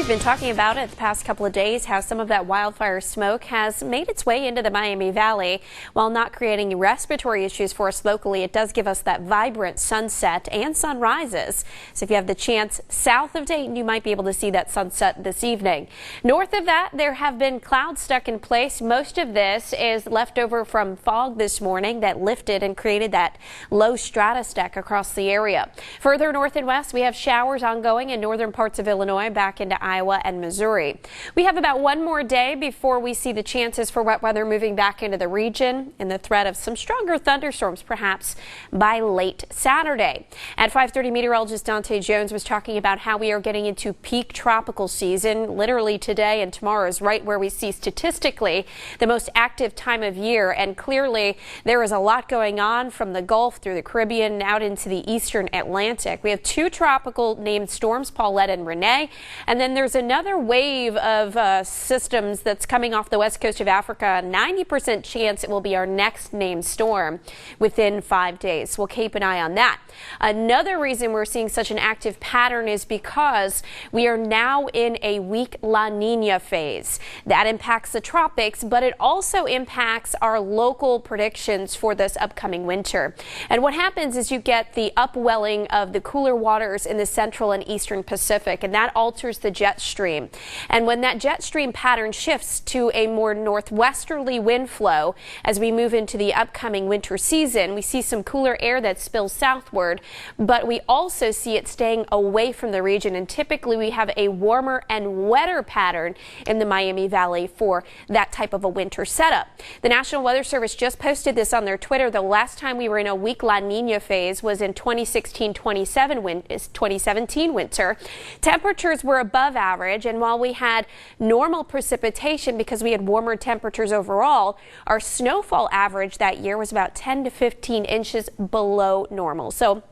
We've been talking about it the past couple of days, how some of that wildfire smoke has made its way into the Miami Valley. While not creating respiratory issues for us locally, it does give us that vibrant sunset and sunrises. So if you have the chance south of Dayton, you might be able to see that sunset this evening. North of that, there have been clouds stuck in place. Most of this is left over from fog this morning that lifted and created that low strata stack across the area. Further north and west, we have showers ongoing in northern parts of Illinois back into Iowa and Missouri. We have about one more day before we see the chances for wet weather moving back into the region and the threat of some stronger thunderstorms perhaps by late Saturday. At 5:30, meteorologist Dante Jones was talking about how we are getting into peak tropical season. Literally today and tomorrow is right where we see statistically the most active time of year, and clearly there is a lot going on from the Gulf through the Caribbean and out into the eastern Atlantic. We have two tropical named storms, Paulette and Renee, and then there's another wave of systems that's coming off the west coast of Africa. 90% chance it will be our next named storm within 5 days. We'll keep an eye on that. Another reason we're seeing such an active pattern is because we are now in a weak La Niña phase. That impacts the tropics, but it also impacts our local predictions for this upcoming winter. And what happens is you get the upwelling of the cooler waters in the central and eastern Pacific, and that alters the jet stream. And when that jet stream pattern shifts to a more northwesterly wind flow as we move into the upcoming winter season, we see some cooler air that spills southward, but we also see it staying away from the region. And typically we have a warmer and wetter pattern in the Miami Valley for that type of a winter setup. The National Weather Service just posted this on their Twitter. The last time we were in a weak La Niña phase was in 2016-2017 winter. Temperatures were above average, and while we had normal precipitation because we had warmer temperatures overall, our snowfall average that year was about 10 to 15 inches below normal. So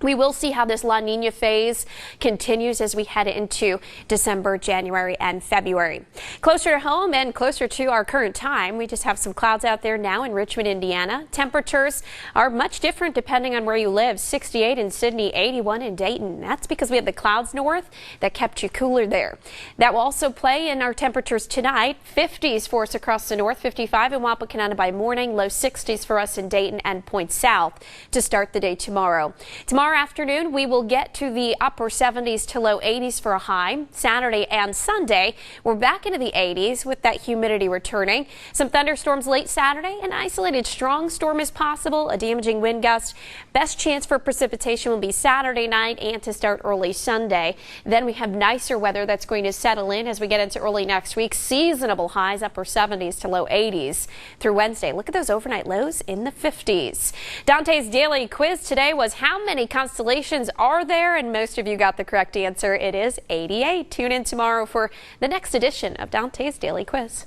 we will see how this La Niña phase continues as we head into December, January, and February. Closer to home and closer to our current time, we just have some clouds out there now in Richmond, Indiana. Temperatures are much different depending on where you live. 68 in Sydney, 81 in Dayton. That's because we had the clouds north that kept you cooler there. That will also play in our temperatures tonight. 50s for us across the north, 55 in Wapakoneta by morning, low 60s for us in Dayton and points south to start the day tomorrow. Tomorrow afternoon, we will get to the upper 70s to low 80s for a high. Saturday and Sunday, we're back into the 80s with that humidity returning. Some thunderstorms late Saturday. An isolated strong storm is possible, a damaging wind gust. Best chance for precipitation will be Saturday night and to start early Sunday. Then we have nicer weather that's going to settle in as we get into early next week. Seasonable highs, upper 70s to low 80s through Wednesday. Look at those overnight lows in the 50s. Dante's daily quiz today was how many constellations are there? And most of you got the correct answer. It is 88. Tune in tomorrow for the next edition of Dante's Daily Quiz.